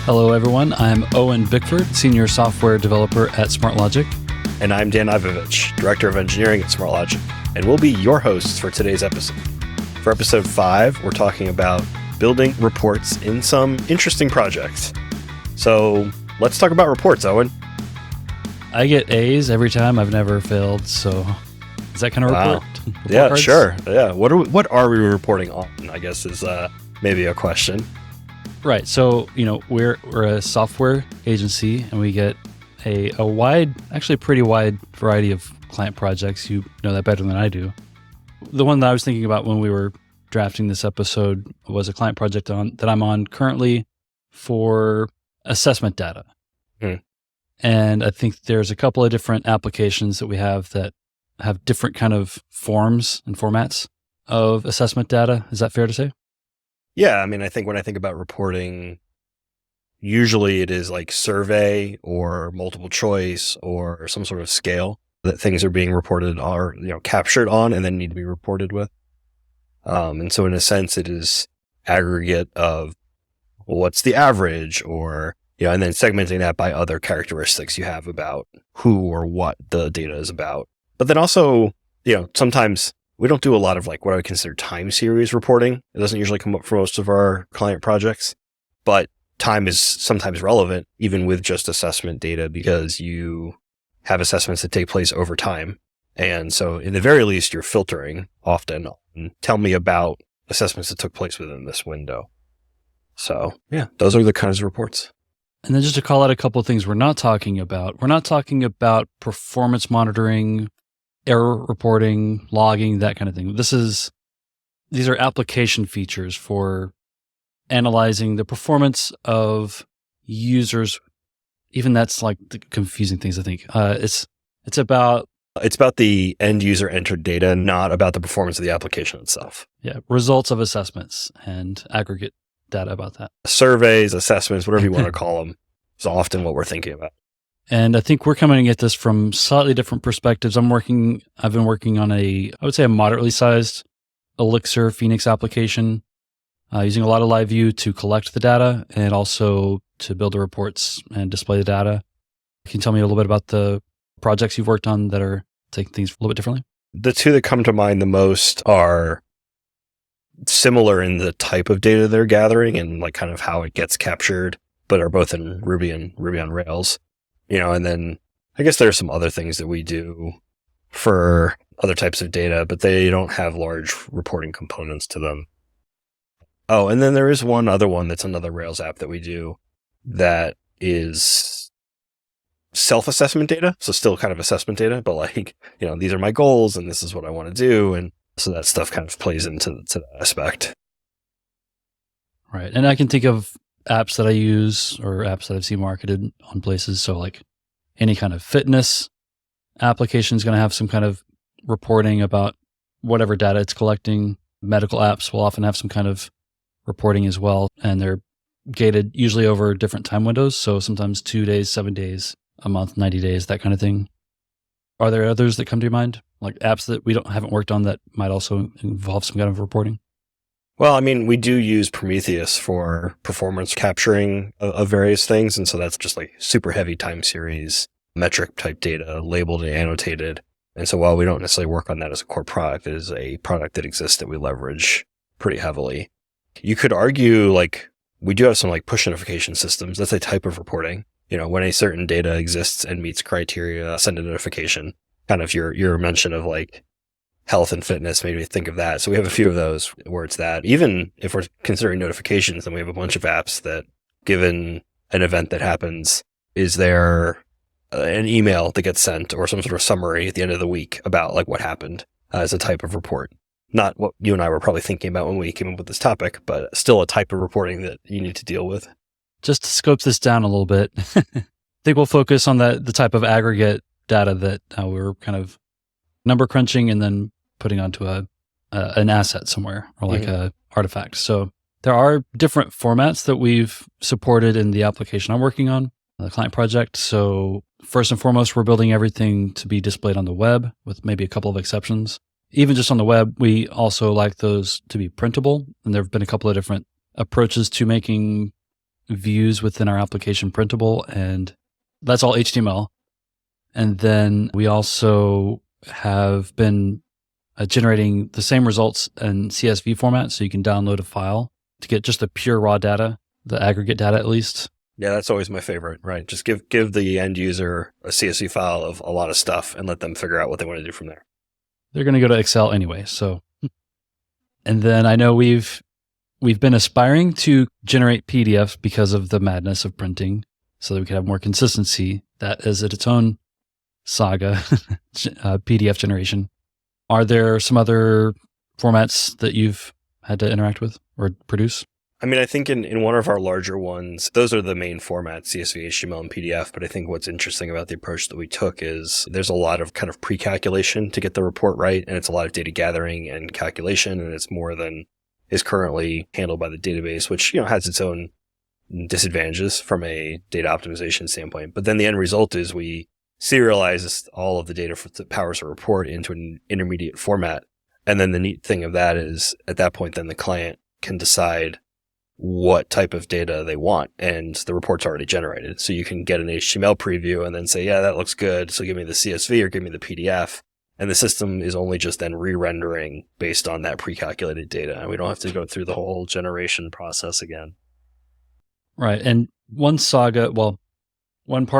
Hello, everyone. I'm Owen Bickford, Senior Software Developer at SmartLogic. And I'm Dan Ivovich, Director of Engineering at SmartLogic, and we'll be your hosts for today's episode. For episode 5, we're talking about building reports in some interesting projects. So let's talk about reports, Owen. I get A's every time. I've never failed. So is that kind of report? Yeah, cards? Sure. Yeah. What are we reporting on, I guess is maybe a question. Right. So, we're a software agency and we get a pretty wide variety of client projects. You know that better than I do. The one that I was thinking about when we were drafting this episode was a client project that I'm on currently for assessment data. And I think there's a couple of different applications that we have that have different kind of forms and formats of assessment data. Is that fair to say? Yeah. I mean, I think when I think about reporting, usually it is like survey or multiple choice or some sort of scale that things are being reported are, captured on and then need to be reported with. And so in a sense, it is aggregate of what's the average or, and then segmenting that by other characteristics you have about who or what the data is about. But then also, sometimes we don't do a lot of like what I would consider time series reporting. It doesn't usually come up for most of our client projects, but time is sometimes relevant even with just assessment data because you have assessments that take place over time. And so in the very least, you're filtering often. Tell me about assessments that took place within this window. So yeah, those are the kinds of reports. And then just to call out a couple of things we're not talking about performance monitoring, error reporting, logging, that kind of thing. These are application features for analyzing the performance of users. Even that's like the confusing things, I think. It's about the end user entered data, not about the performance of the application itself. Yeah, results of assessments and aggregate data about that. Surveys, assessments, whatever you want to call them, is often what we're thinking about. And I think we're coming at this from slightly different perspectives. I've been working on a moderately sized Elixir Phoenix application, using a lot of LiveView to collect the data and also to build the reports and display the data. Can you tell me a little bit about the projects you've worked on that are taking things a little bit differently? The two that come to mind the most are similar in the type of data they're gathering and like kind of how it gets captured, but are both in Ruby and Ruby on Rails. And then I guess there are some other things that we do for other types of data, but they don't have large reporting components to them. Oh, and then there is one other one that's another Rails app that we do that is self-assessment data. So still kind of assessment data, but like, these are my goals and this is what I want to do. And so that stuff kind of plays into that aspect. Right. And I can think of apps that I use or apps that I've seen marketed on places. So like any kind of fitness application is going to have some kind of reporting about whatever data it's collecting. Medical apps will often have some kind of reporting as well. And they're gated usually over different time windows. So sometimes 2 days, 7 days, a month, 90 days, that kind of thing. Are there others that come to your mind? Like apps that we haven't worked on that might also involve some kind of reporting? Well, I mean, we do use Prometheus for performance capturing of various things. And so that's just like super heavy time series, metric type data, labeled and annotated. And so while we don't necessarily work on that as a core product, it is a product that exists that we leverage pretty heavily. You could argue like we do have some like push notification systems. That's a type of reporting. When a certain data exists and meets criteria, send a notification. Kind of your mention of like health and fitness made me think of that. So we have a few of those where it's that. Even if we're considering notifications, then we have a bunch of apps that, given an event that happens, is there an email that gets sent or some sort of summary at the end of the week about like what happened as a type of report. Not what you and I were probably thinking about when we came up with this topic, but still a type of reporting that you need to deal with. Just to scope this down a little bit, I think we'll focus on the type of aggregate data that we're kind of number crunching and then putting onto an asset somewhere or like a artifact. So there are different formats that we've supported in the application I'm working on, the client project. So first and foremost, we're building everything to be displayed on the web with maybe a couple of exceptions. Even just on the web, we also like those to be printable. And there have been a couple of different approaches to making views within our application printable, and that's all HTML. And then we also have been generating the same results in CSV format, so you can download a file to get just the pure raw data, the aggregate data at least. Yeah, that's always my favorite, right? Just give the end user a CSV file of a lot of stuff and let them figure out what they want to do from there. They're going to go to Excel anyway, so. And then I know we've been aspiring to generate PDFs because of the madness of printing, so that we can have more consistency. That is its own saga, PDF generation. Are there some other formats that you've had to interact with or produce? I mean, I think in one of our larger ones, those are the main formats, CSV, HTML, and PDF. But I think what's interesting about the approach that we took is there's a lot of kind of pre-calculation to get the report right. And it's a lot of data gathering and calculation. And it's more than is currently handled by the database, which, has its own disadvantages from a data optimization standpoint. But then the end result is we serialize all of the data that powers a report into an intermediate format. And then the neat thing of that is at that point, then the client can decide what type of data they want, and the report's already generated. So you can get an HTML preview and then say, yeah, that looks good. So give me the CSV or give me the PDF. And the system is only just then re-rendering based on that pre-calculated data. And we don't have to go through the whole generation process again. Right. And one part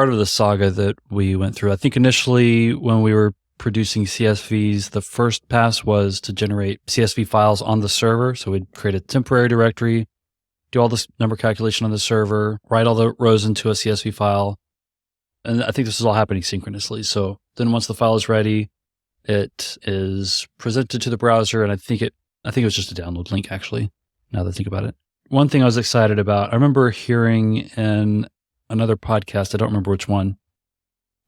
of the saga that we went through, I think initially when we were producing CSVs, the first pass was to generate CSV files on the server. So we'd create a temporary directory, do all this number calculation on the server, write all the rows into a CSV file. And I think this is all happening synchronously. So then once the file is ready, it is presented to the browser. And I think it was just a download link, actually, now that I think about it. One thing I was excited about, I remember hearing in another podcast, I don't remember which one.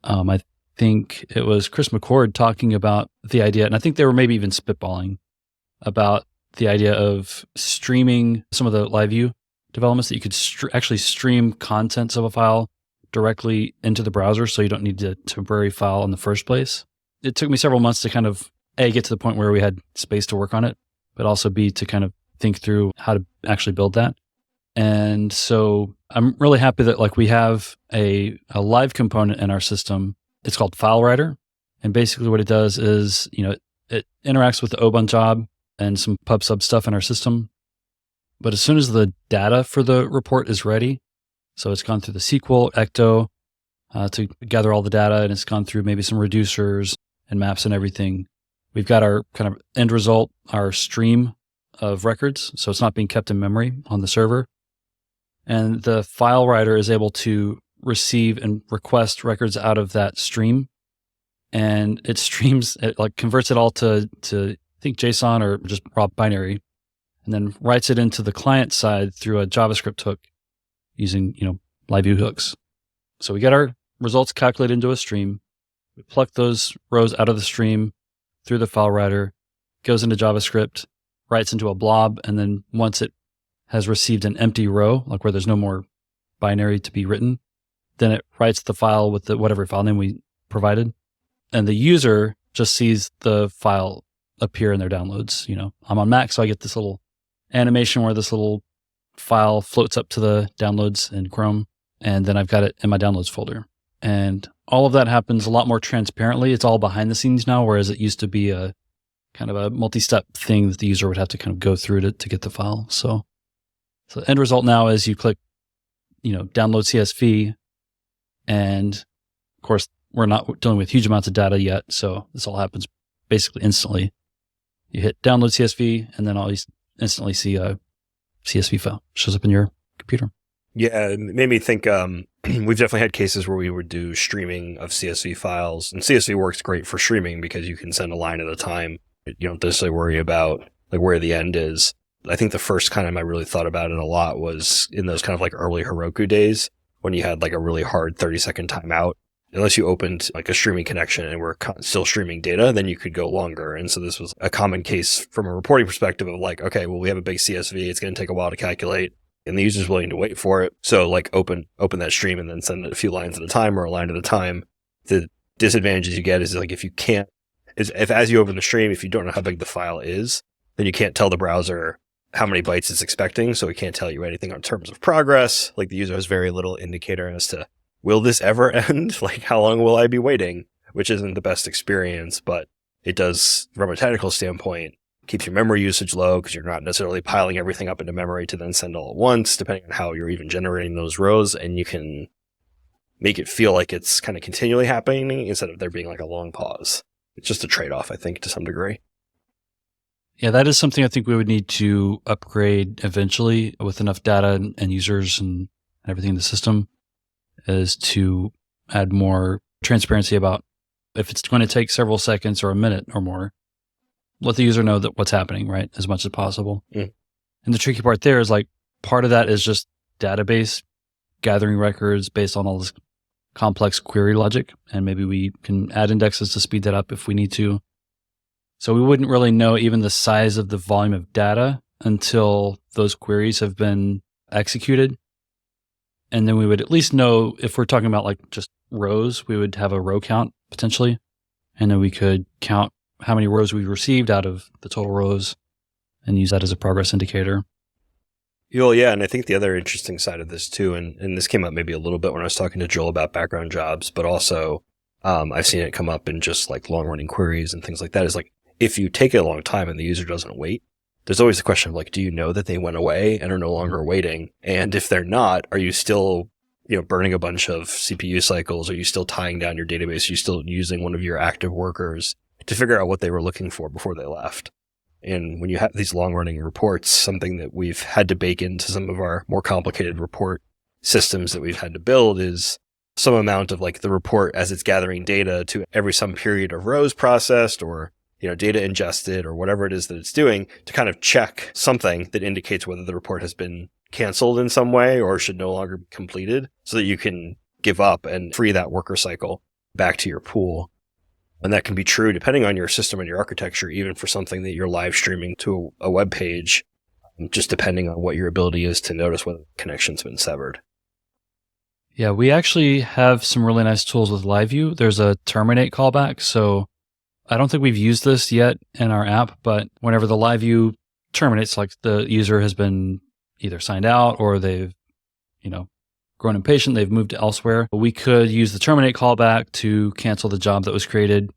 I think it was Chris McCord talking about the idea, and I think they were maybe even spitballing about the idea of streaming some of the LiveView developments, that you could actually stream contents of a file directly into the browser, so you don't need a temporary file in the first place. It took me several months to kind of, A, get to the point where we had space to work on it, but also B, to kind of think through how to actually build that. And so I'm really happy that we have a live component in our system. It's called File Writer. And basically what it does is, it interacts with the Oban job and some pub sub stuff in our system. But as soon as the data for the report is ready, so it's gone through the SQL, Ecto, to gather all the data, and it's gone through maybe some reducers and maps and everything. We've got our kind of end result, our stream of records. So it's not being kept in memory on the server. And the file writer is able to receive and request records out of that stream. And it streams, it converts it all to I think JSON or just raw binary, and then writes it into the client side through a JavaScript hook using, LiveView hooks. So we get our results calculated into a stream. We pluck those rows out of the stream through the file writer, goes into JavaScript, writes into a blob, and then once it has received an empty row, where there's no more binary to be written, then it writes the file with whatever file name we provided. And the user just sees the file appear in their downloads. I'm on Mac, so I get this little animation where this little file floats up to the downloads in Chrome, and then I've got it in my downloads folder. And all of that happens a lot more transparently. It's all behind the scenes now, whereas it used to be a kind of a multi-step thing that the user would have to kind of go through to get the file. So the end result now is you click, download CSV, and of course, we're not dealing with huge amounts of data yet, so this all happens basically instantly. You hit download CSV, and then I'll instantly see a CSV file shows up in your computer. Yeah, it made me think, we've definitely had cases where we would do streaming of CSV files, and CSV works great for streaming because you can send a line at a time. You don't necessarily worry about where the end is. I think the first time I really thought about it a lot was in those kind of early Heroku days when you had a really hard 30-second timeout. Unless you opened a streaming connection and were still streaming data, then you could go longer. And so this was a common case from a reporting perspective of okay, well, we have a big CSV. It's going to take a while to calculate, and the user's willing to wait for it. So open that stream and then send it a few lines at a time or a line at a time. The disadvantages you get is if you can't, if as you open the stream, if you don't know how big the file is, then you can't tell the browser, how many bytes it's expecting, so it can't tell you anything on terms of progress. Like the user has very little indicator as to, will this ever end? Like, how long will I be waiting? Which isn't the best experience, but it does, from a technical standpoint, keeps your memory usage low because you're not necessarily piling everything up into memory to then send all at once, depending on how you're even generating those rows. And you can make it feel like it's kind of continually happening instead of there being like a long pause. It's just a trade-off, I think, to some degree. Yeah, that is something I think we would need to upgrade eventually with enough data and users and everything in the system, is to add more transparency about if it's going to take several seconds or a minute or more, let the user know that what's happening, right, as much as possible. And the tricky part there is like part of that is just database gathering records based on all this complex query logic, and maybe we can add indexes to speed that up if we need to. So we wouldn't really know even the size of the volume of data until those queries have been executed. And then we would at least know, if we're talking about like just rows, we would have a row count potentially. And then we could count how many rows we received out of the total rows and use that as a progress indicator. Well, yeah, and I think the other interesting side of this too, and this came up maybe a little bit when I was talking to Joel about background jobs, but also I've seen it come up in just like long-running queries and things like that, is like, if you take a long time and the user doesn't wait, there's always the question of like, do you know that they went away and are no longer waiting? And if they're not, are you still, burning a bunch of CPU cycles? Are you still tying down your database? Are you still using one of your active workers to figure out what they were looking for before they left? And when you have these long-running reports, something that we've had to bake into some of our more complicated report systems that we've had to build is some amount of like the report as it's gathering data to every some period of rows processed or data ingested or whatever it is that it's doing, to kind of check something that indicates whether the report has been canceled in some way or should no longer be completed, so that you can give up and free that worker cycle back to your pool. And that can be true depending on your system and your architecture, even for something that you're live streaming to a web page, just depending on what your ability is to notice whether the connection's been severed. Yeah, we actually have some really nice tools with LiveView. There's a terminate callback. So I don't think we've used this yet in our app, but whenever the LiveView terminates, like the user has been either signed out or they've, grown impatient, they've moved elsewhere, we could use the terminate callback to cancel the job that was created,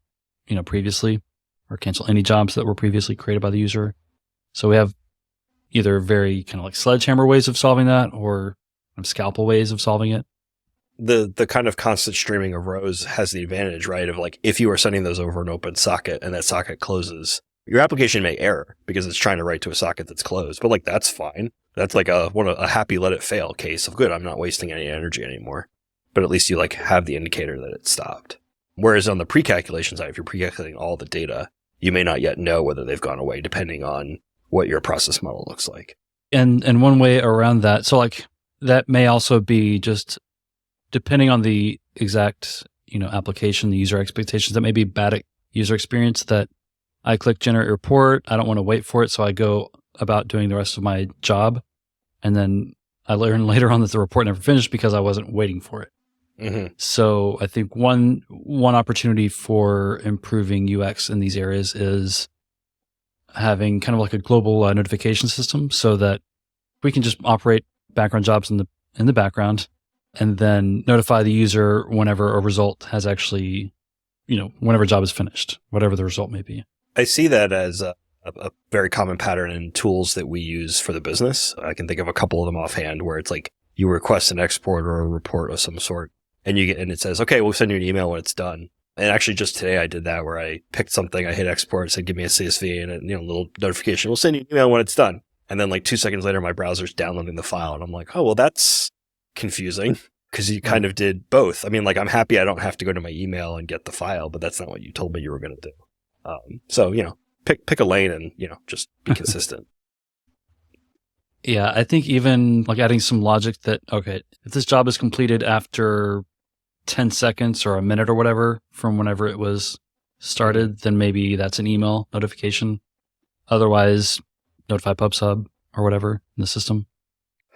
previously, or cancel any jobs that were previously created by the user. So we have either very kind of like sledgehammer ways of solving that or scalpel ways of solving it. The kind of constant streaming of rows has the advantage, right, of like, if you are sending those over an open socket and that socket closes, your application may error because it's trying to write to a socket that's closed. But like, that's fine. That's like a happy let it fail case of good, I'm not wasting any energy anymore. But at least you like have the indicator that it stopped. Whereas on the pre-calculation side, if you're pre-calculating all the data, you may not yet know whether they've gone away depending on what your process model looks like. And one way around that, so like that may also be just depending on the exact, application, the user expectations, that may be bad user experience, that I click generate report. I don't want to wait for it. So I go about doing the rest of my job. And then I learn later on that the report never finished because I wasn't waiting for it. Mm-hmm. So I think one opportunity for improving UX in these areas is having kind of like a global notification system, so that we can just operate background jobs in the background and then notify the user whenever a result has actually, whenever a job is finished, whatever the result may be. I see that as a very common pattern in tools that we use for the business. I can think of a couple of them offhand where it's like you request an export or a report of some sort and it says, okay, we'll send you an email when it's done. And actually just today I did that where I picked something, I hit export, said, give me a CSV and a little notification. We'll send you an email when it's done. And then like 2 seconds later, my browser's downloading the file. And I'm like, oh, well, that's confusing because you kind of did both. I mean, like, I'm happy I don't have to go to my email and get the file, but that's not what you told me you were going to do. So, pick a lane and, just be consistent. Yeah, I think even like adding some logic that, okay, if this job is completed after 10 seconds or a minute or whatever from whenever it was started, then maybe that's an email notification. Otherwise, notify PubSub or whatever in the system.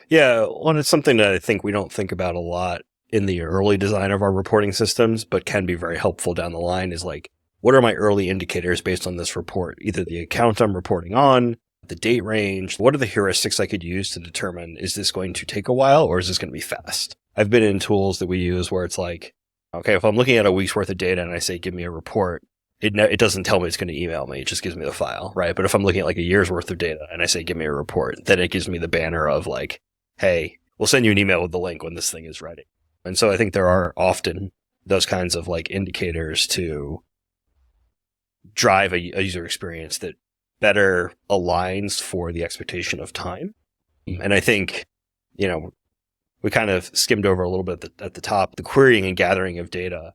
Yeah, well, it's something that I think we don't think about a lot in the early design of our reporting systems, but can be very helpful down the line, is like, what are my early indicators based on this report? Either the account I'm reporting on, the date range? What are the heuristics I could use to determine, is this going to take a while or is this going to be fast? I've been in tools that we use where it's like, okay, if I'm looking at a week's worth of data and I say, give me a report, it doesn't tell me it's going to email me. It just gives me the file, right? But if I'm looking at like a year's worth of data and I say, give me a report, then it gives me the banner of like, hey, we'll send you an email with the link when this thing is ready. And so I think there are often those kinds of like indicators to drive a user experience that better aligns for the expectation of time. And I think, we kind of skimmed over a little bit at the top, the querying and gathering of data.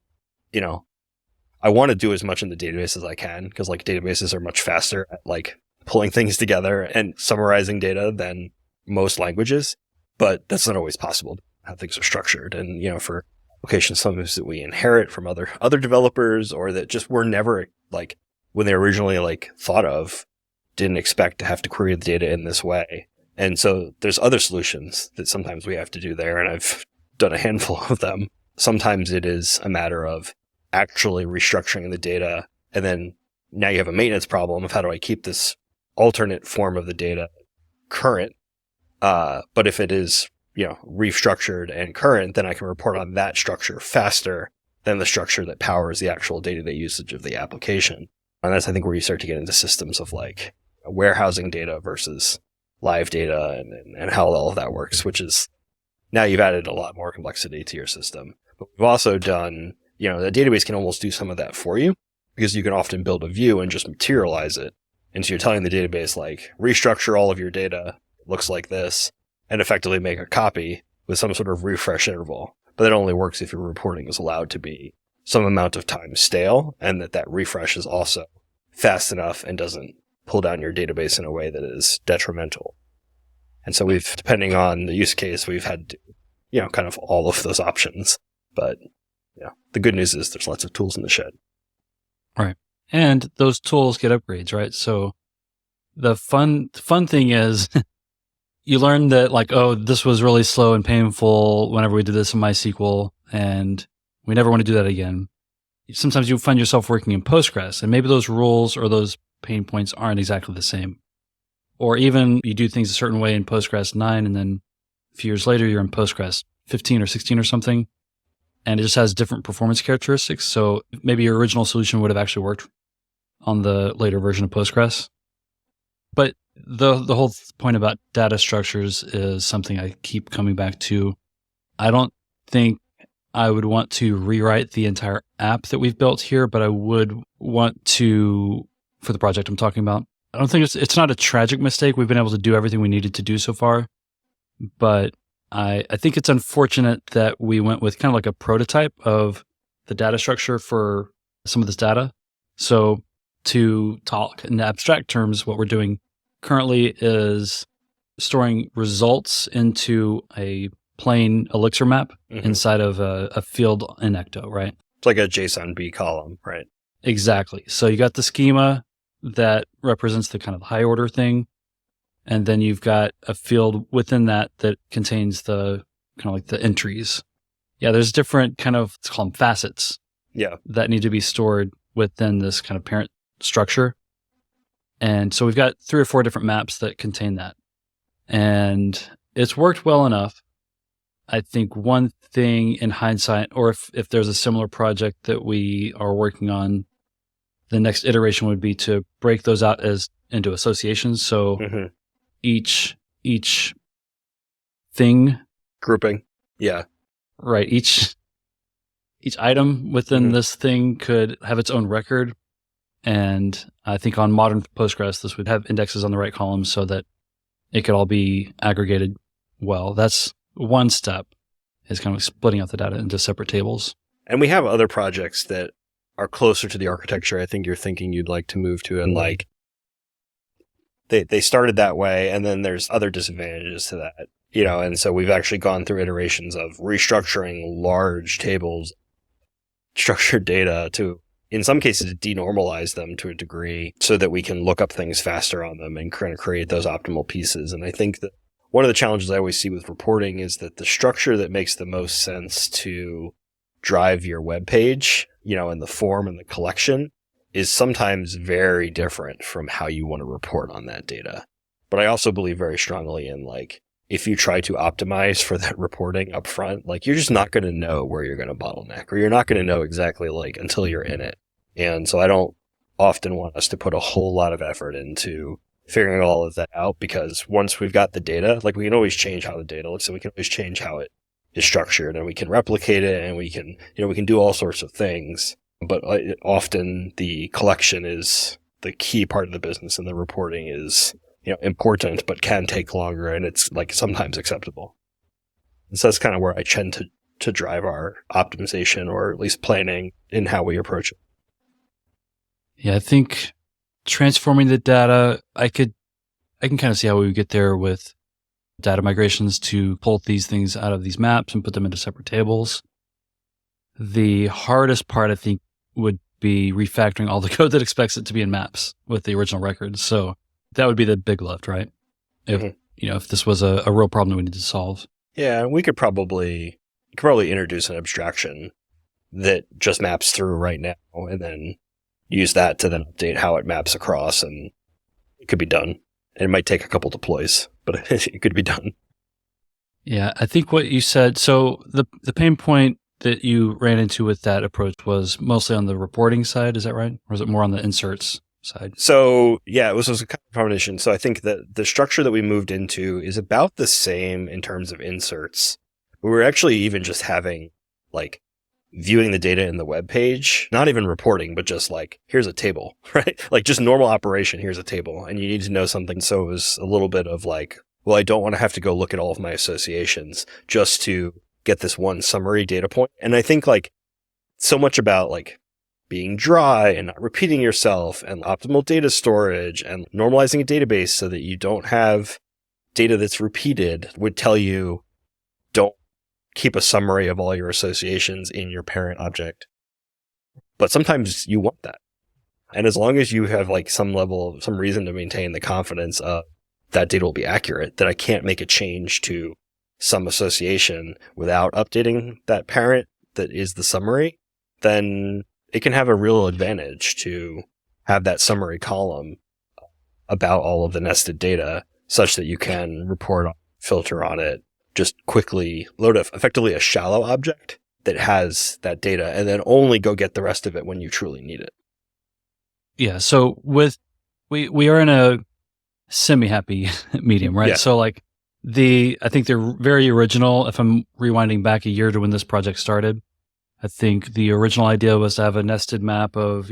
I want to do as much in the database as I can because like databases are much faster at like pulling things together and summarizing data than most languages, but that's not always possible how things are structured. And, for applications sometimes that we inherit from other developers or that just were never like when they originally like thought of, didn't expect to have to query the data in this way. And so there's other solutions that sometimes we have to do there. And I've done a handful of them. Sometimes it is a matter of actually restructuring the data. And then now you have a maintenance problem of how do I keep this alternate form of the data current? But if it is, restructured and current, then I can report on that structure faster than the structure that powers the actual day-to-day usage of the application. And that's, I think, where you start to get into systems of like warehousing data versus live data and how all of that works, which is now you've added a lot more complexity to your system. But we've also done, the database can almost do some of that for you because you can often build a view and just materialize it. And so you're telling the database, like, restructure all of your data, it looks like this, and effectively make a copy with some sort of refresh interval. But that only works if your reporting is allowed to be some amount of time stale and that refresh is also fast enough and doesn't pull down your database in a way that is detrimental. And so we've, depending on the use case, we've had to, kind of all of those options. But the good news is there's lots of tools in the shed. Right. And those tools get upgrades, right? So the fun thing is you learn that like, oh, this was really slow and painful whenever we did this in MySQL, and we never want to do that again. Sometimes you find yourself working in Postgres, and maybe those rules or those pain points aren't exactly the same. Or even you do things a certain way in Postgres 9, and then a few years later, you're in Postgres 15 or 16 or something, and it just has different performance characteristics. So maybe your original solution would have actually worked on the later version of Postgres. But the whole point about data structures is something I keep coming back to. I don't think I would want to rewrite the entire app that we've built here, but I would want to, for the project I'm talking about, I don't think it's not a tragic mistake. We've been able to do everything we needed to do so far, but I think it's unfortunate that we went with kind of like a prototype of the data structure for some of this data. So to talk in abstract terms, what we're doing currently is storing results into a plain Elixir map inside of a field in Ecto, right? It's like a JSON B column, right? Exactly. So you got the schema that represents the kind of high order thing. And then you've got a field within that contains the kind of like the entries. Yeah, there's different kind of, let's call them facets. Yeah. That need to be stored within this kind of parent structure. And so we've got 3 or 4 different maps that contain that. And it's worked well enough. I think one thing in hindsight, or if there's a similar project that we are working on, the next iteration would be to break those out into associations. So each thing, grouping, yeah, right. Each item within this thing could have its own record, and I think on modern Postgres, this would have indexes on the right column so that it could all be aggregated well. That's one step, is kind of splitting out the data into separate tables. And we have other projects that are closer to the architecture I think you're thinking you'd like to move to, and like they started that way, and then there's other disadvantages to that, and so we've actually gone through iterations of restructuring large tables, structured data to, in some cases, denormalize them to a degree so that we can look up things faster on them and kind of create those optimal pieces. And I think that one of the challenges I always see with reporting is that the structure that makes the most sense to drive your web page, and the form and the collection is sometimes very different from how you want to report on that data. But I also believe very strongly in like, if you try to optimize for that reporting up front, like you're just not going to know where you're going to bottleneck, or you're not going to know exactly like until you're in it. And so I don't often want us to put a whole lot of effort into figuring all of that out, because once we've got the data, like we can always change how the data looks, and we can always change how it is structured, and we can replicate it, and we can, we can do all sorts of things. But often the collection is the key part of the business, and the reporting is, important, but can take longer, and it's like sometimes acceptable. And so that's kind of where I tend to drive our optimization, or at least planning in how we approach it. Yeah, I think transforming the data, I can kind of see how we would get there with data migrations to pull these things out of these maps and put them into separate tables. The hardest part, I think, would be refactoring all the code that expects it to be in maps with the original records. So that would be the big lift, right? If if this was a real problem that we need to solve. Yeah, we could probably introduce an abstraction that just maps through right now, and then use that to then update how it maps across, and it could be done. And it might take a couple deploys, but it could be done. Yeah, I think what you said, so the pain point that you ran into with that approach was mostly on the reporting side, is that right? Or is it more on the inserts side? So yeah, it was a kind of combination. So I think that the structure that we moved into is about the same in terms of inserts. We were actually even just having like viewing the data in the web page, not even reporting, but just like, here's a table, right? Like just normal operation, here's a table, and you need to know something. So it was a little bit of like, well, I don't want to have to go look at all of my associations just to get this one summary data point. And I think like so much about like being dry and not repeating yourself, and optimal data storage, and normalizing a database so that you don't have data that's repeated would tell you, don't keep a summary of all your associations in your parent object. But sometimes you want that. And as long as you have like some reason to maintain the confidence of that data will be accurate, that I can't make a change to some association without updating that parent that is the summary, then it can have a real advantage to have that summary column about all of the nested data, such that you can report on, filter on it, just quickly load effectively a shallow object that has that data, and then only go get the rest of it when you truly need it. Yeah. So we are in a semi-happy medium, right? Yeah. So like I think they're very original. If I'm rewinding back a year to when this project started, I think the original idea was to have a nested map of,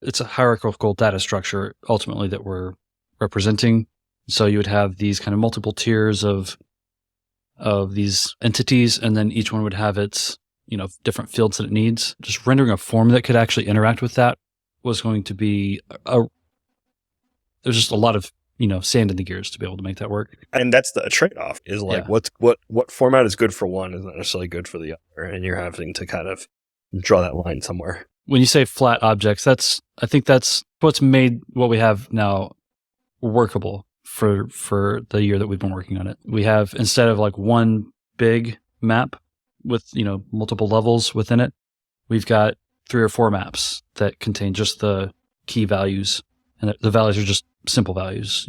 it's a hierarchical data structure ultimately that we're representing. So you would have these kind of multiple tiers of these entities, and then each one would have its, different fields that it needs. Just rendering a form that could actually interact with that was going to be there's just a lot of, sand in the gears to be able to make that work. And that's the trade-off, is like, what format is good for one is not necessarily good for the other. And you're having to kind of draw that line somewhere. When you say flat objects, I think that's what's made what we have now workable for the year that we've been working on it. We have, instead of like one big map with, multiple levels within it, we've got 3 or 4 maps that contain just the key values. And the values are just simple values,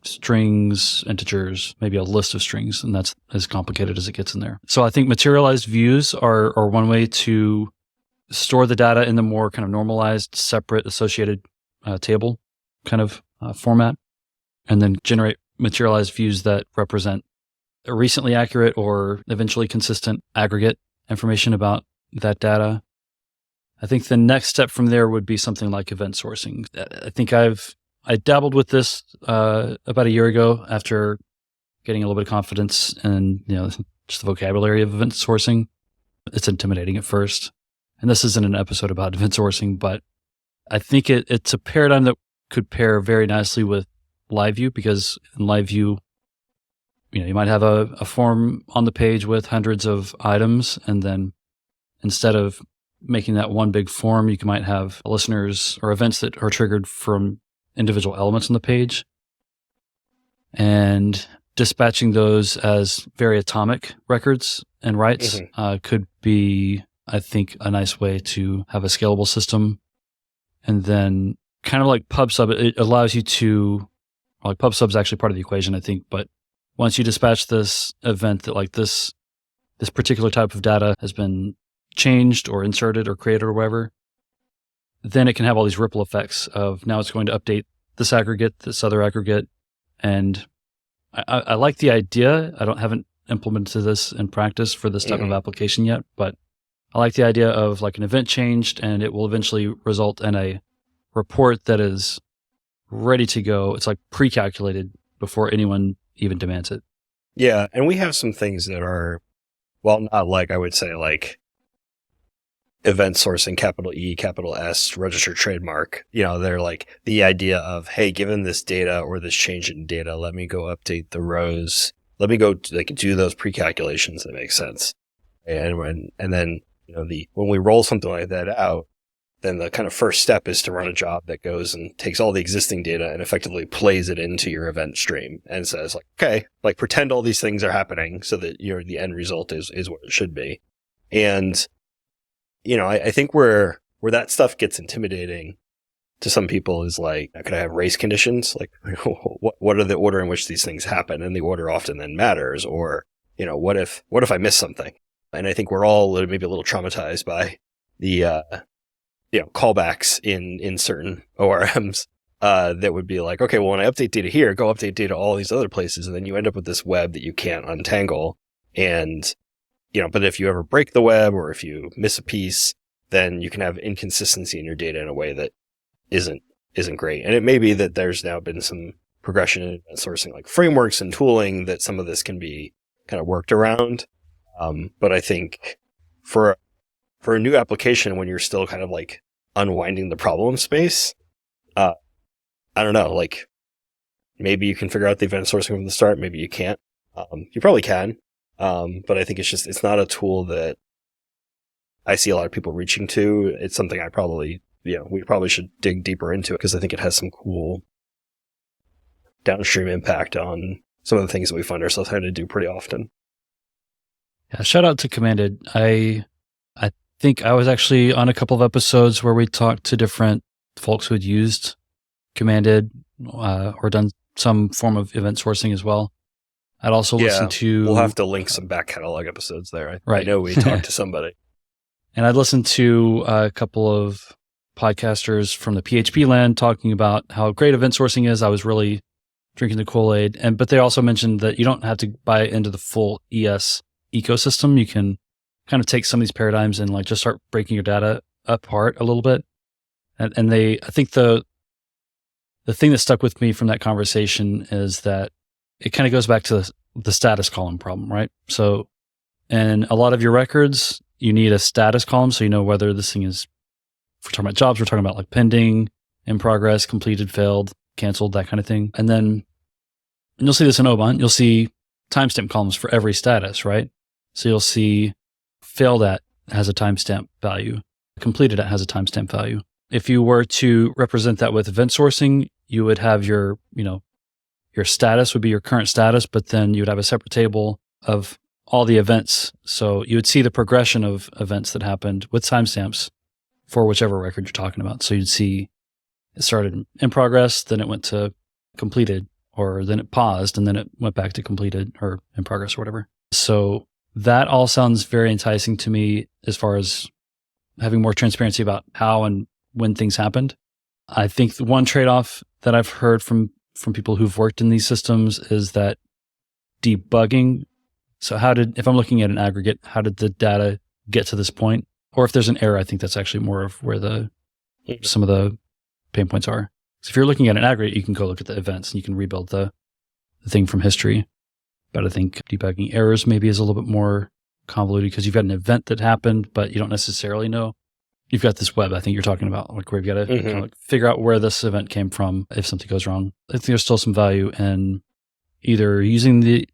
strings, integers, maybe a list of strings, and that's as complicated as it gets in there. So I think materialized views are one way to store the data in the more kind of normalized, separate, associated table kind of format, and then generate materialized views that represent a recently accurate or eventually consistent aggregate information about that data. I think the next step from there would be something like event sourcing. I think I dabbled with this about a year ago after getting a little bit of confidence in, just the vocabulary of event sourcing. It's intimidating at first. And this isn't an episode about event sourcing, but I think it's a paradigm that could pair very nicely with LiveView, because in LiveView, you might have a form on the page with hundreds of items, and then instead of making that one big form, you might have listeners or events that are triggered from individual elements on the page, and dispatching those as very atomic records and writes could be, I think, a nice way to have a scalable system. And then kind of like PubSub, it allows you to Like pub/sub is actually part of the equation, I think. But once you dispatch this event that like this particular type of data has been changed or inserted or created or whatever, then it can have all these ripple effects of now it's going to update this aggregate, this other aggregate. And I like the idea. Haven't implemented this in practice for this type of application yet, but I like the idea of like an event changed and it will eventually result in a report that is ready to go. It's like pre-calculated before anyone even demands it. Yeah. And we have some things that are, well, not like, I would say like event sourcing, capital E, capital S, registered trademark. They're like the idea of, hey, given this data or this change in data, let me go update the rows. Let me go do those pre-calculations that make sense. And then, when we roll something like that out, then the kind of first step is to run a job that goes and takes all the existing data and effectively plays it into your event stream and says like, okay, like pretend all these things are happening so that the end result is what it should be. And I think where that stuff gets intimidating to some people is like, could I have race conditions? Like, what are the order in which these things happen? And the order often then matters. Or, what if I miss something? And I think we're all maybe a little traumatized by the, callbacks in certain ORMs, that would be like, okay, well, when I update data here, go update data all these other places. And then you end up with this web that you can't untangle. And, but if you ever break the web or if you miss a piece, then you can have inconsistency in your data in a way that isn't great. And it may be that there's now been some progression in sourcing like frameworks and tooling that some of this can be kind of worked around. But I think for a new application, when you're still kind of like unwinding the problem space, I don't know, like maybe you can figure out the event sourcing from the start. Maybe you can't. You probably can. But I think it's not a tool that I see a lot of people reaching to. It's something we probably should dig deeper into it because I think it has some cool downstream impact on some of the things that we find ourselves having to do pretty often. Yeah, shout out to Commanded. I think I was actually on a couple of episodes where we talked to different folks who had used Commanded or done some form of event sourcing as well. I'd also listened to... We'll have to link some back catalog episodes there. Right. I know we talked to somebody. And I'd listened to a couple of podcasters from the PHP land talking about how great event sourcing is. I was really drinking the Kool-Aid. But they also mentioned that you don't have to buy into the full ES ecosystem. You can kind of take some of these paradigms and like just start breaking your data apart a little bit. I think the thing that stuck with me from that conversation is that it kind of goes back to the status column problem, right? So in a lot of your records, you need a status column so you know whether this thing is, if we're talking about jobs, we're talking about like pending, in progress, completed, failed, canceled, that kind of thing. And you'll see this in Oban, you'll see timestamp columns for every status, right? So you'll see failed at has a timestamp value, completed at has a timestamp value. If you were to represent that with event sourcing, you would have your status would be your current status, but then you would have a separate table of all the events. So you would see the progression of events that happened with timestamps for whichever record you're talking about. So you'd see it started in progress, then it went to completed, or then it paused, and then it went back to completed or in progress or whatever. So that all sounds very enticing to me as far as having more transparency about how and when things happened. I think the one trade-off that I've heard from people who've worked in these systems is that debugging. So if I'm looking at an aggregate, how did the data get to this point? Or if there's an error, I think that's actually more of where some of the pain points are. So if you're looking at an aggregate, you can go look at the events and you can rebuild the thing from history. But I think debugging errors maybe is a little bit more convoluted because you've got an event that happened, but you don't necessarily know. You've got this web I think you're talking about, like where you've got to kind of like figure out where this event came from if something goes wrong. I think there's still some value in either using the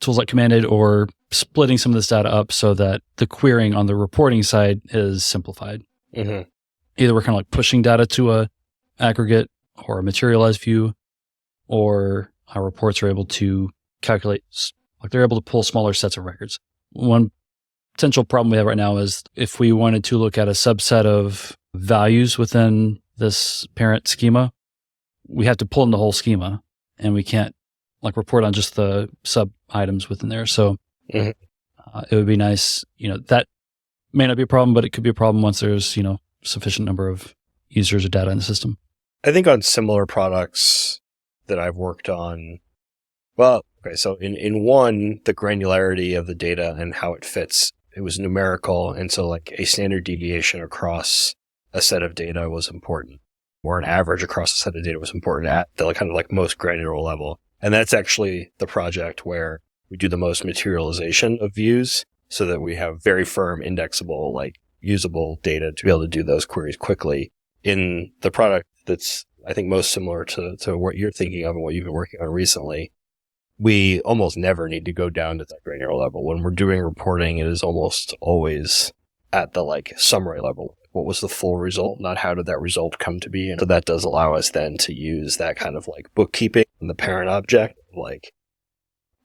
tools like Commanded or splitting some of this data up so that the querying on the reporting side is simplified. Mm-hmm. Either we're kind of like pushing data to a aggregate or a materialized view, or our reports are able to calculate, like they're able to pull smaller sets of records. One potential problem we have right now is if we wanted to look at a subset of values within this parent schema, we have to pull in the whole schema. and we can't like report on just the sub items within there. So it would be nice, that may not be a problem, but it could be a problem once there's, sufficient number of users or data in the system. I think on similar products that I've worked on, well, okay, so in one, the granularity of the data and how it fits, it was numerical. And so like a standard deviation across a set of data was important, or an average across a set of data was important at the kind of like most granular level. And that's actually the project where we do the most materialization of views so that we have very firm indexable, like usable data to be able to do those queries quickly. In the product that's, I think, most similar to what you're thinking of and what you've been working on recently, we almost never need to go down to that granular level. When we're doing reporting, it is almost always at the like summary level. What was the full result, not how did that result come to be? And so that does allow us then to use that kind of like bookkeeping and the parent object. Like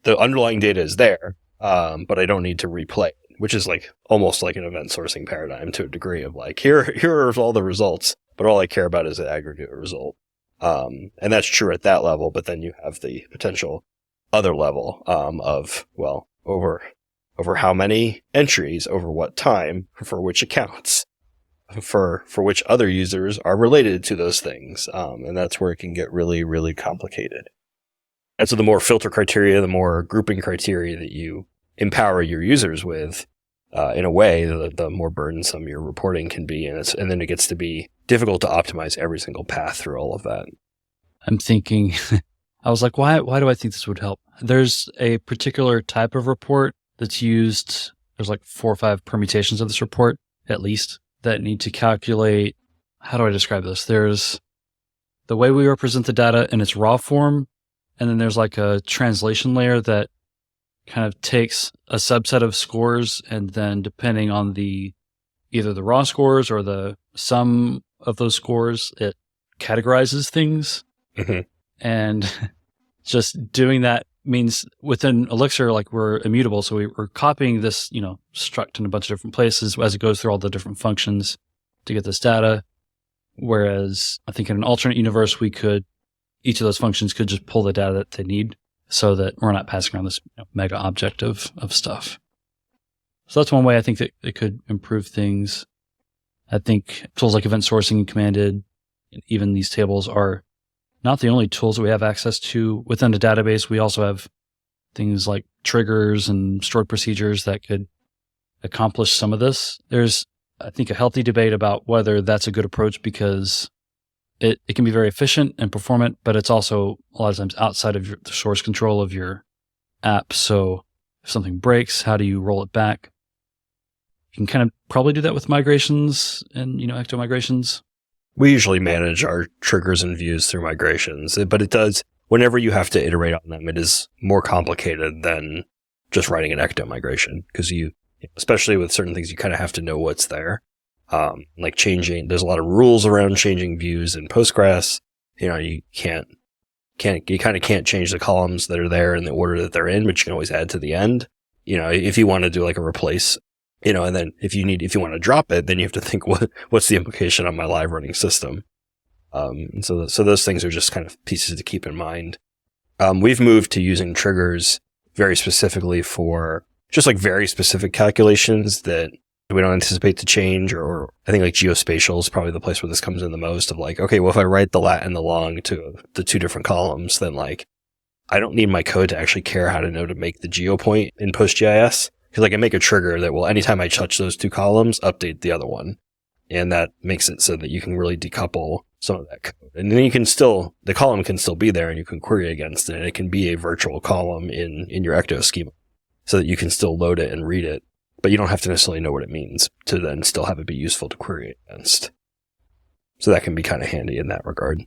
the underlying data is there, but I don't need to replay it, which is like almost like an event sourcing paradigm to a degree of like, here are all the results, but all I care about is the aggregate result. And that's true at that level, but then you have the potential other level of, well, over how many entries, over what time, for which accounts, for which other users are related to those things. And that's where it can get really, really complicated. And so the more filter criteria, the more grouping criteria that you empower your users with, in a way, the more burdensome your reporting can be. And then it gets to be difficult to optimize every single path through all of that. I'm thinking, I was like, why do I think this would help? There's a particular type of report that's used. There's like 4 or 5 permutations of this report, at least, that need to calculate. How do I describe this? There's the way we represent the data in its raw form, and then there's like a translation layer that kind of takes a subset of scores, and then depending on either the raw scores or the sum of those scores, it categorizes things. Mm-hmm. And just doing that means within Elixir, like we're immutable. So we're copying this, struct in a bunch of different places as it goes through all the different functions to get this data. Whereas I think in an alternate universe, each of those functions could just pull the data that they need so that we're not passing around this mega object of stuff. So that's one way I think that it could improve things. I think tools like event sourcing and commanded, and even these tables are not the only tools that we have access to within the database. We also have things like triggers and stored procedures that could accomplish some of this. There's, I think, a healthy debate about whether that's a good approach because it can be very efficient and performant, but it's also a lot of times outside of the source control of your app. So if something breaks, how do you roll it back? You can kind of probably do that with migrations and, ecto migrations. We usually manage our triggers and views through migrations, but it does, whenever you have to iterate on them, it is more complicated than just writing an ecto migration because especially with certain things, you kind of have to know what's there. Like there's a lot of rules around changing views in Postgres. You kind of can't change the columns that are there in the order that they're in, but you can always add to the end. If you want to do like a replace, and then if you want to drop it, then you have to think what's the implication on my live running system. And so those things are just kind of pieces to keep in mind. We've moved to using triggers very specifically for just like very specific calculations that we don't anticipate to change, or I think like geospatial is probably the place where this comes in the most of like, okay, well, if I write the lat and the long to the 2 different columns, then like, I don't need my code to actually care how to know to make the geo point in PostGIS. Because I can make a trigger that will, anytime I touch those 2 columns, update the other one. And that makes it so that you can really decouple some of that code. And then the column can still be there and you can query against it. And it can be a virtual column in your ecto schema so that you can still load it and read it. But you don't have to necessarily know what it means to then still have it be useful to query against. So that can be kind of handy in that regard.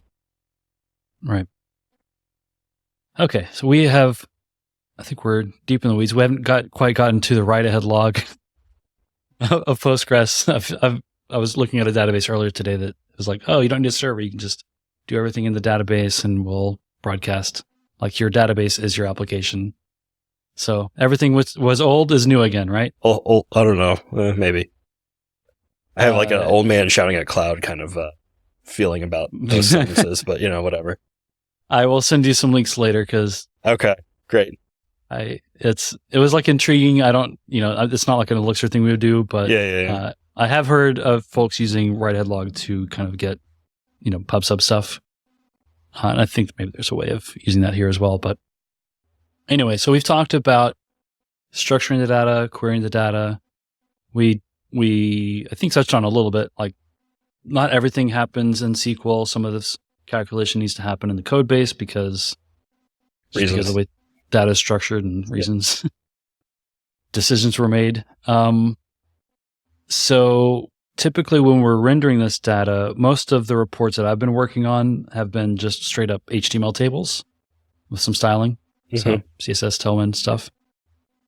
Right. Okay. So I think we're deep in the weeds. We haven't quite gotten to the write-ahead log of Postgres. I was looking at a database earlier today that was like, oh, you don't need a server. You can just do everything in the database and we'll broadcast. Like your database is your application. So everything was old is new again, right? Oh, I don't know. Maybe. I have like an old man shouting at cloud kind of feeling about those sentences, but whatever. I will send you some links later because Okay, great. it was like intriguing. I don't, it's not like an Elixir thing we would do, but Yeah. I have heard of folks using write-ahead log to kind of get, pub sub stuff. And I think maybe there's a way of using that here as well. But anyway, so we've talked about structuring the data, querying the data. We I think touched on a little bit, like not everything happens in SQL. Some of this calculation needs to happen in the code base because of the way data is structured and reasons decisions were made. So typically when we're rendering this data, most of the reports that I've been working on have been just straight up HTML tables with some styling. So CSS, Tailwind stuff.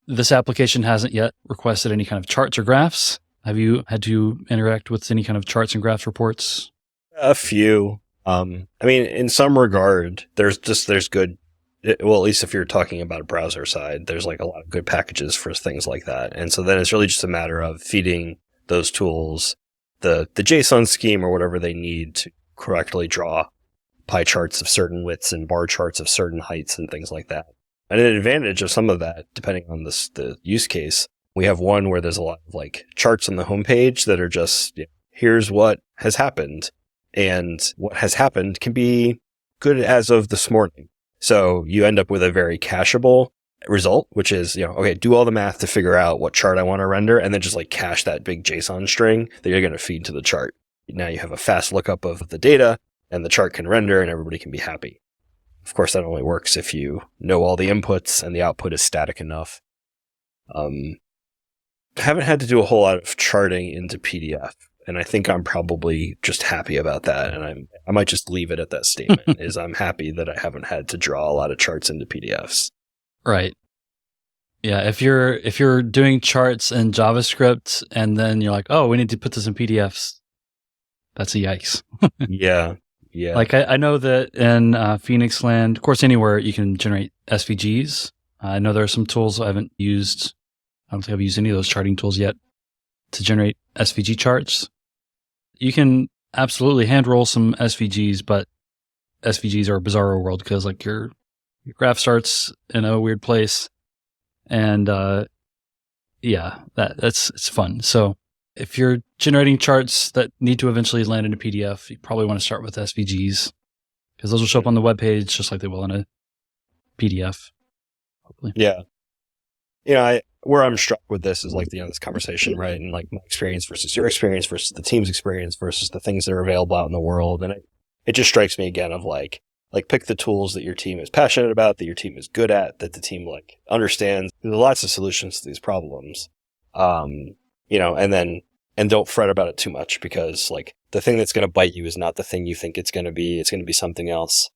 This application hasn't yet requested any kind of charts or graphs. Have you had to interact with any kind of charts and graphs reports? A few. I mean, in some regard, there's good, well, at least if you're talking about a browser side, there's like a lot of good packages for things like that. And so then it's really just a matter of feeding those tools the JSON scheme or whatever they need to correctly draw pie charts of certain widths and bar charts of certain heights and things like that. And an advantage of some of that, depending on the use case, we have one where there's a lot of like charts on the homepage that are just, here's what has happened. And what has happened can be good as of this morning. So you end up with a very cacheable result, which is, okay, do all the math to figure out what chart I want to render, and then just like cache that big JSON string that you're going to feed to the chart. Now you have a fast lookup of the data, and the chart can render, and everybody can be happy. Of course, that only works if you know all the inputs and the output is static enough. Haven't had to do a whole lot of charting into PDF, and I think I'm probably just happy about that. And I might just leave it at that statement: is I'm happy that I haven't had to draw a lot of charts into PDFs. Right. Yeah. If you're doing charts in JavaScript and then you're like, oh, we need to put this in PDFs, that's a yikes. Yeah. Like I know that in Phoenix Land, of course, anywhere you can generate SVGs. I know there are some tools I haven't used. I don't think I've used any of those charting tools yet to generate SVG charts. You can absolutely hand roll some SVGs, but SVGs are a bizarro world because like your graph starts in a weird place, and it's fun. So if you're generating charts that need to eventually land in a PDF, you probably want to start with SVGs because those will show up on the web page just like they will in a PDF. Hopefully. Yeah. Where I'm struck with this is like, this conversation, right? And like my experience versus your experience versus the team's experience versus the things that are available out in the world. And it just strikes me again of like pick the tools that your team is passionate about, that your team is good at, that the team like understands. There's lots of solutions to these problems. And don't fret about it too much because like the thing that's going to bite you is not the thing you think it's going to be. It's going to be something else.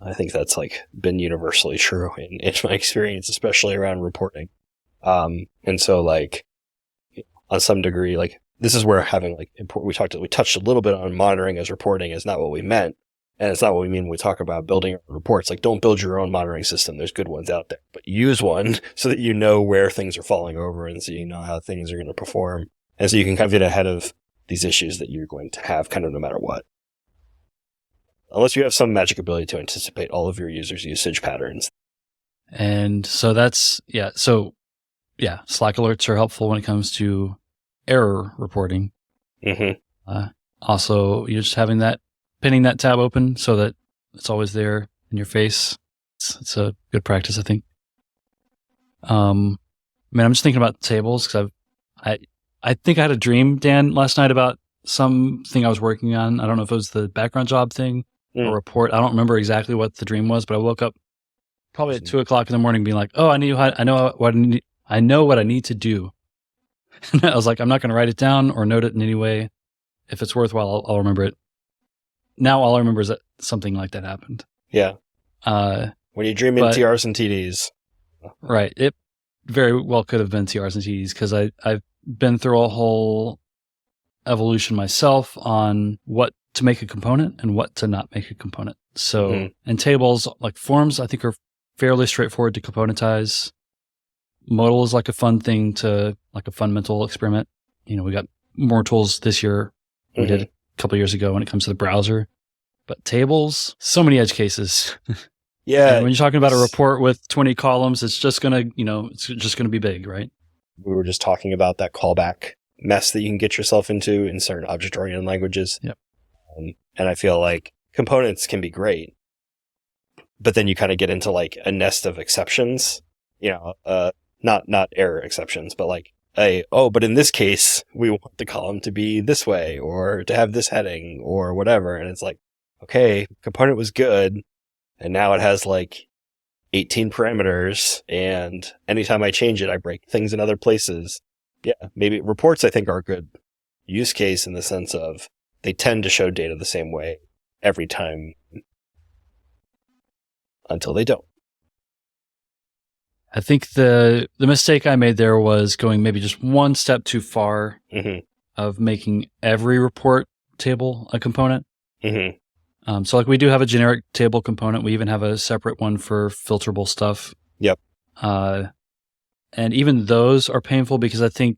I think that's like been universally true in my experience, especially around reporting. And so like on some degree, like this is where having like we touched a little bit on monitoring as reporting is not what we meant. And it's not what we mean when we talk about building reports. Like, don't build your own monitoring system. There's good ones out there, but use one so that you know where things are falling over and so you know how things are going to perform. And so you can kind of get ahead of these issues that you're going to have kind of no matter what. Unless you have some magic ability to anticipate all of your users' usage patterns. And so Slack alerts are helpful when it comes to error reporting. Also, you're just pinning that tab open so that it's always there in your face. It's a good practice, I think. I'm just thinking about tables because I think I had a dream, Dan, last night about something I was working on. I don't know if it was the background job thing or report. I don't remember exactly what the dream was, but I woke up probably at 2:00 in the morning being like, oh, I know what I need to do. And I was like, I'm not going to write it down or note it in any way. If it's worthwhile, I'll remember it. Now all I remember is that something like that happened. Yeah. When you dream in TRs and TDs. Right. It very well could have been TRs and TDs because I've been through a whole evolution myself on what to make a component and what to not make a component. So, and tables, like forms, I think are fairly straightforward to componentize. Modal is like a fun mental experiment. We got more tools this year. We did a couple of years ago when it comes to the browser. But tables, so many edge cases. Yeah. And when you're talking about a report with 20 columns, it's just going to, it's just going to be big, right? We were just talking about that callback mess that you can get yourself into in certain object-oriented languages. Yep. And I feel like components can be great, but then you kind of get into like a nest of exceptions, not error exceptions, but like, but in this case, we want the column to be this way or to have this heading or whatever. And it's like, okay, component was good. And now it has like 18 parameters. And anytime I change it, I break things in other places. Yeah, maybe reports I think are a good use case in the sense of they tend to show data the same way every time until they don't. I think the mistake I made there was going maybe just one step too far of making every report table a component. So like we do have a generic table component. We even have a separate one for filterable stuff. Yep. And even those are painful because I think,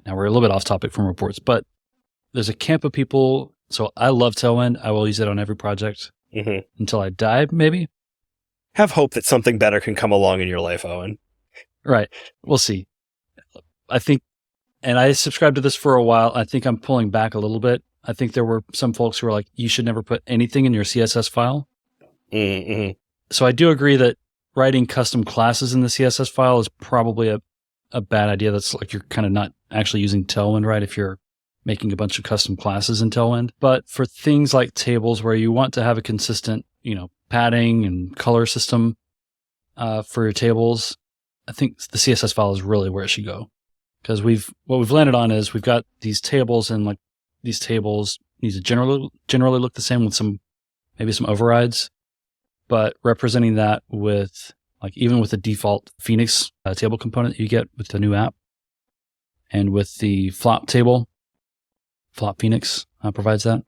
now we're a little bit off topic from reports, but there's a camp of people. So I love Tailwind. I will use it on every project until I die, maybe. Have hope that something better can come along in your life, Owen. Right. We'll see. I think, and I subscribed to this for a while. I think I'm pulling back a little bit. I think there were some folks who were like, you should never put anything in your CSS file. So I do agree that writing custom classes in the CSS file is probably a bad idea. That's like you're kind of not actually using Tailwind, right? If you're making a bunch of custom classes in Tailwind. But for things like tables where you want to have a consistent, padding and color system for your tables, I think the CSS file is really where it should go. Because what we've landed on is we've got these tables, and like these tables need to generally look the same with maybe some overrides, but representing that with like even with the default Phoenix table component that you get with the new app, and with the flop table, Flop Phoenix provides that.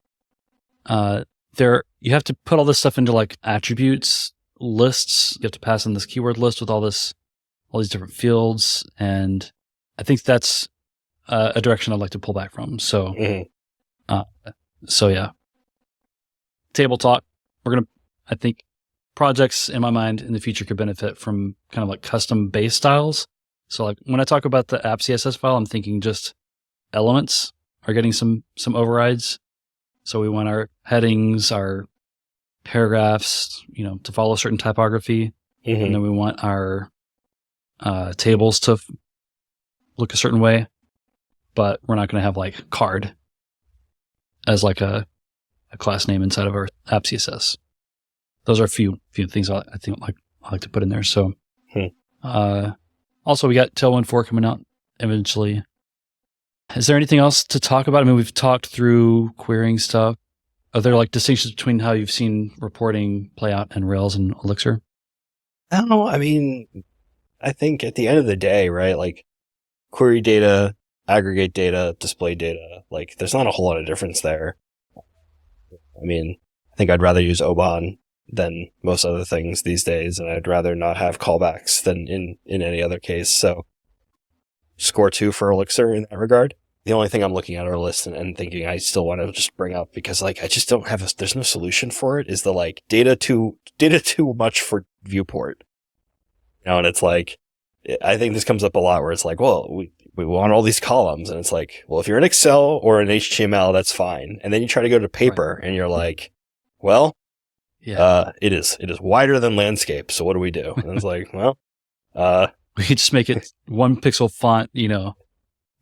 You have to put all this stuff into like attributes lists. You have to pass in this keyword list with all these different fields, and I think that's a direction I'd like to pull back from. So, yeah, table talk. I think projects in my mind in the future could benefit from kind of like custom base styles. So like when I talk about the app CSS file, I'm thinking just elements are getting some overrides. So we want our headings, our paragraphs, to follow a certain typography. And then we want our tables to look a certain way, but we're not going to have like card as like a class name inside of our app CSS. Those are a few things I think I like to put in there. So, also we got Tailwind 4 coming out eventually. Is there anything else to talk about? I mean, we've talked through querying stuff. Are there like distinctions between how you've seen reporting play out in Rails and Elixir? I don't know. I mean, I think at the end of the day, right, like query data, aggregate data, display data, like there's not a whole lot of difference there. I mean, I think I'd rather use Oban than most other things these days, and I'd rather not have callbacks than in any other case. So score 2 for Elixir in that regard. The only thing I'm looking at our list and thinking I still want to just bring up, because like I just don't have there's no solution for it, is the like data too much for viewport. And it's like, I think this comes up a lot where it's like, well, we want all these columns, and it's like, well, if you're in Excel or in HTML, that's fine. And then you try to go to paper and you're like, well, it is wider than landscape. So what do we do? And it's like, well, we could just make it 1 pixel font,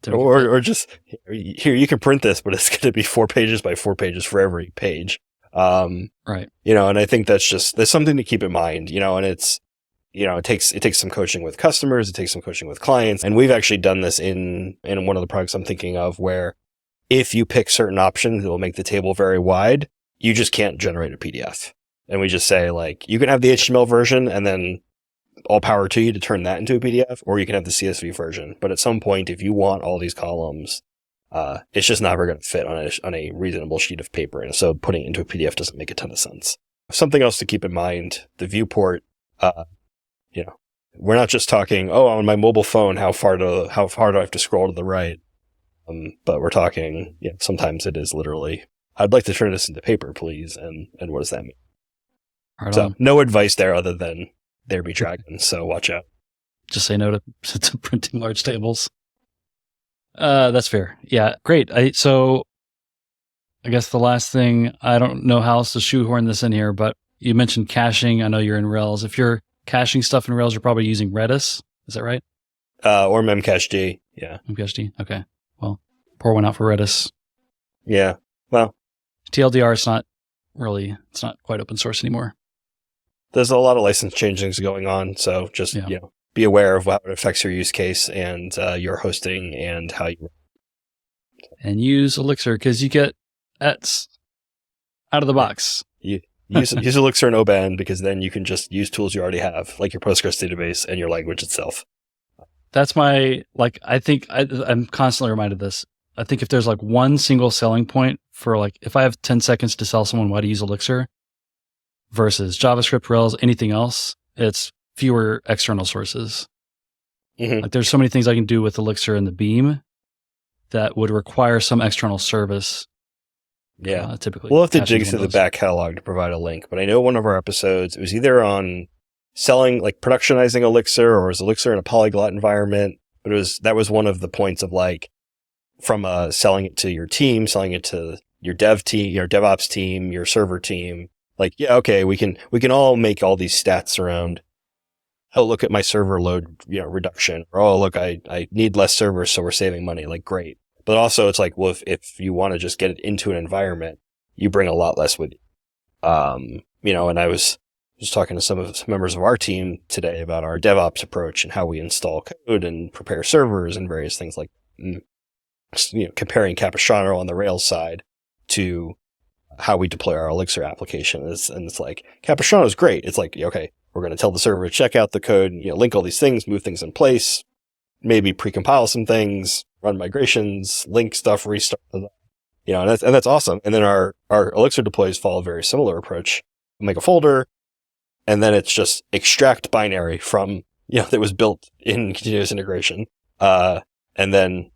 or just here, you can print this, but it's going to be 4 pages by 4 pages for every page. Right. And I think there's something to keep in mind, and it's, it takes some coaching with customers. It takes some coaching with clients. And we've actually done this in one of the products I'm thinking of, where if you pick certain options, it will make the table very wide. You just can't generate a PDF. And we just say like, you can have the HTML version and then all power to you to turn that into a PDF, or you can have the CSV version. But at some point, if you want all these columns, it's just never going to fit on a reasonable sheet of paper. And so putting it into a PDF doesn't make a ton of sense. Something else to keep in mind, the viewport, we're not just talking, on my mobile phone, how far do I have to scroll to the right? But we're talking, sometimes it is literally I'd like to turn this into paper, please. And what does that mean? Right So on. no advice there other than there be dragons. So watch out. Just say no to printing large tables. That's fair. Yeah, great. So I guess the last thing, I don't know how else to shoehorn this in here, but you mentioned caching. I know you're in Rails. If you're caching stuff in Rails, you're probably using Redis. Is that right? Or memcached. Yeah. Memcached. Okay. Well, pour one out for Redis. Yeah. Well, TLDR is it's not quite open source anymore. There's a lot of license changes going on. So just, be aware of how it affects your use case and your hosting and how you. And use Elixir because you get ETS out of the box. Use Elixir and O-band because then you can just use tools you already have, like your Postgres database and your language itself. That's my, I think I'm constantly reminded of this. I think if there's one single selling point for if I have 10 seconds to sell someone why to use Elixir versus JavaScript, Rails, anything else, it's fewer external sources. Mm-hmm. There's so many things I can do with Elixir and the Beam that would require some external service. Yeah. Typically. We'll have to dig through the back catalog to provide a link, but I know one of our episodes, it was either on selling, productionizing Elixir, or was Elixir in a polyglot environment, but that was one of the points of from selling it to your team, selling it to your dev team, your DevOps team, your server team. Okay, we can all make all these stats around, oh, look at my server load, reduction, or oh, look, I need less servers, so we're saving money. Great. But also it's well, if you want to just get it into an environment, you bring a lot less with you. And I was just talking to some members of our team today about our DevOps approach and how we install code and prepare servers and various things comparing Capistrano on the Rails side to how we deploy our Elixir application. And it's Capistrano is great. It's okay, we're going to tell the server to check out the code, link all these things, move things in place, maybe precompile some things, run migrations, link stuff, restart, and that's awesome. And then our Elixir deploys follow a very similar approach. We'll make a folder, and then it's just extract binary from, that was built in continuous integration. And then,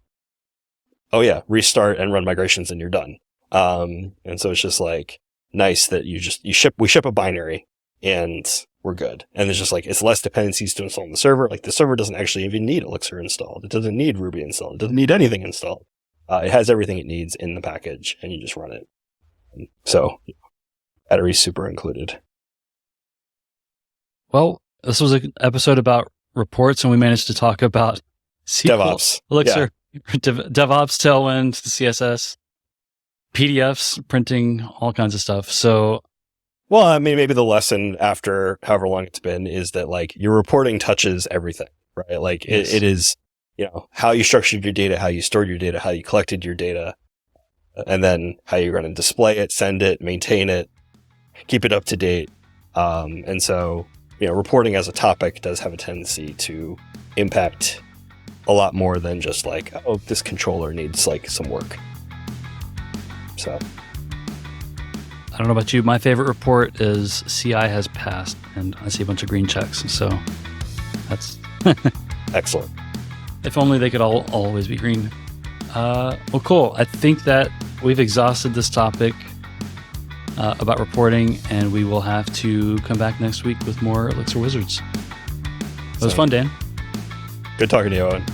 restart and run migrations and you're done. And so it's just nice that we ship a binary and we're good. And it's just it's less dependencies to install on the server. The server doesn't actually even need Elixir installed. It doesn't need Ruby installed. It doesn't need anything installed. It has everything it needs in the package and you just run it. So battery super included. Well, this was an episode about reports and we managed to talk about SQL, DevOps, Elixir, DevOps, Tailwind, the CSS, PDFs, printing, all kinds of stuff. So, well, I mean, maybe the lesson after however long it's been is that your reporting touches everything, right? Yes. It is, how you structured your data, how you stored your data, how you collected your data, and then how you're going to display it, send it, maintain it, keep it up to date. And so, reporting as a topic does have a tendency to impact a lot more than just oh, this controller needs some work. So I don't know about you. My favorite report is CI has passed, and I see a bunch of green checks. So that's excellent. If only they could all always be green. Well, cool. I think that we've exhausted this topic about reporting, and we will have to come back next week with more Elixir Wizards. It was fun, Dan. Good talking to you, Owen.